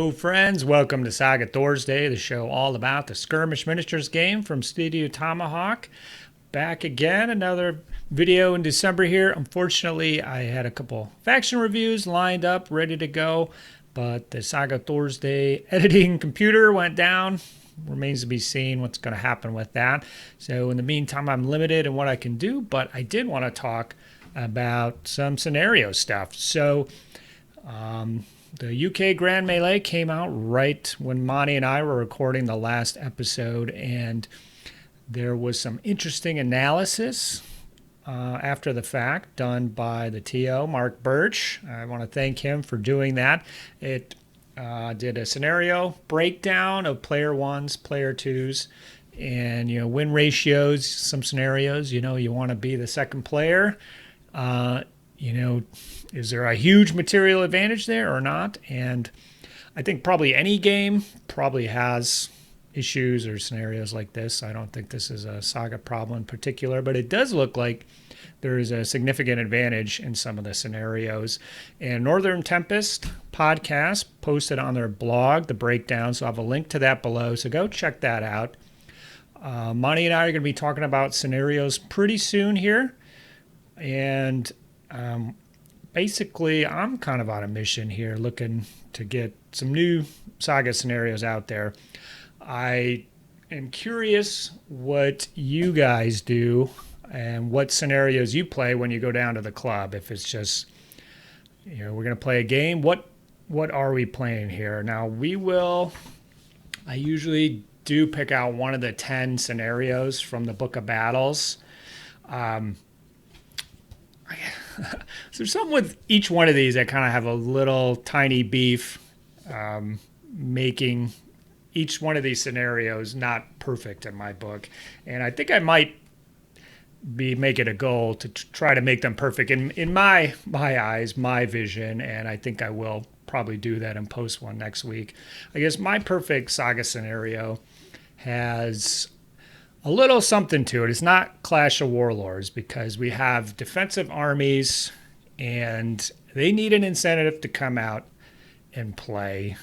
Hello friends, welcome to Saga Thursday, the show all about the skirmish miniatures game from Studio Tomahawk. Back again, another video in December here. Unfortunately, I had a couple faction reviews lined up, ready to go, but the Saga Thursday editing computer went down. Remains to be seen what's going to happen with that. So in the meantime, I'm limited in what I can do, but I did want to talk about some scenario stuff. So, the UK Grand Melee came out right when Monty and I were recording the last episode, and there was some interesting analysis after the fact done by the TO, Mark Birch. I want to thank him for doing that. It did a scenario breakdown of player ones, player twos, and win ratios. Some scenarios, you want to be the second player. Is there a huge material advantage there or not? And I think probably any game probably has issues or scenarios like this. I don't think this is a Saga problem in particular, but it does look like there is a significant advantage in some of the scenarios. And Northern Tempest podcast posted on their blog the breakdown, so I have a link to that below, so go check that out. Monty and I are going to be talking about scenarios pretty soon here. And basically, I'm kind of on a mission here, looking to get some new Saga scenarios out there. I am curious what you guys do and what scenarios you play when you go down to the club. If it's just, we're going to play a game, what are we playing here? Now, I usually do pick out one of the 10 scenarios from the Book of Battles. There's something with each one of these that kind of have a little tiny beef, making each one of these scenarios not perfect in my book. And I think I might make it a goal to try to make them perfect in my eyes, my vision, and I think I will probably do that and post one next week. I guess my perfect Saga scenario has a little something to it. It's not Clash of Warlords, because we have defensive armies and they need an incentive to come out and play.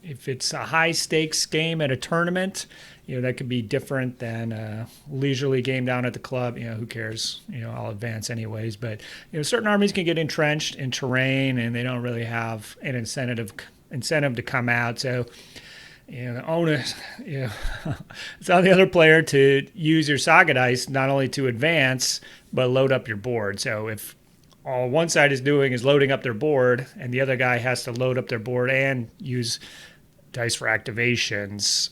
If it's a high stakes game at a tournament, that could be different than a leisurely game down at the club. Who cares? I'll advance anyways. But certain armies can get entrenched in terrain and they don't really have an incentive to come out. So the onus, it's on the other player to use your Saga dice not only to advance, but load up your board. So if all one side is doing is loading up their board and the other guy has to load up their board and use dice for activations,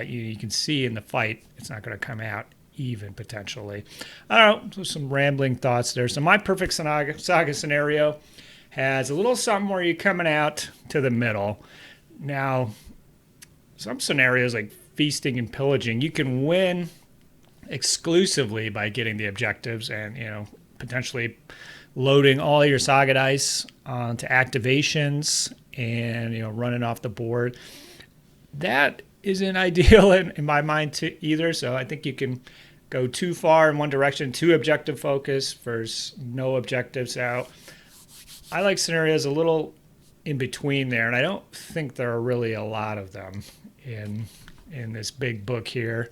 you can see in the fight it's not going to come out even potentially. I don't know, so some rambling thoughts there. So my perfect Saga scenario has a little something where you're coming out to the middle. Now, some scenarios like feasting and pillaging, you can win exclusively by getting the objectives and, potentially loading all your Saga dice onto activations and, running off the board. That isn't ideal in my mind either. So I think you can go too far in one direction, too objective focus versus no objectives out. I like scenarios a little in between there, and I don't think there are really a lot of them in this big book here.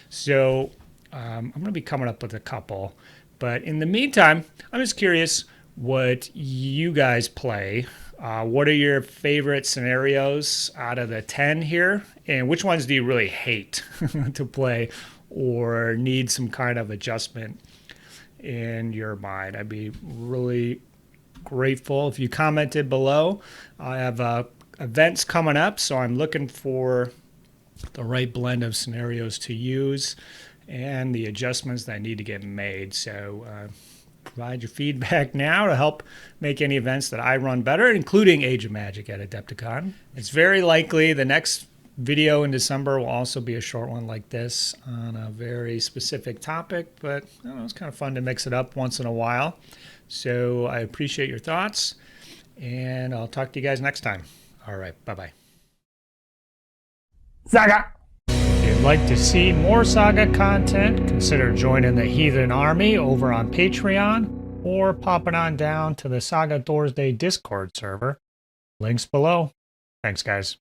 So I'm going to be coming up with a couple. But in the meantime, I'm just curious what you guys play. What are your favorite scenarios out of the 10 here? And which ones do you really hate to play or need some kind of adjustment in your mind? I'd be really grateful if you commented below. I have events coming up, so I'm looking for the right blend of scenarios to use and the adjustments that need to get made. So provide your feedback now to help make any events that I run better, including Age of Magic at ADEPTICON. It's very likely the next video in December will also be a short one like this on a very specific topic, but it's kind of fun to mix it up once in a while. So I appreciate your thoughts, and I'll talk to you guys next time. All right, bye-bye. Saga! If you'd like to see more Saga content, consider joining the Heathen Army over on Patreon or popping on down to the Saga Thursday Discord server. Links below. Thanks, guys.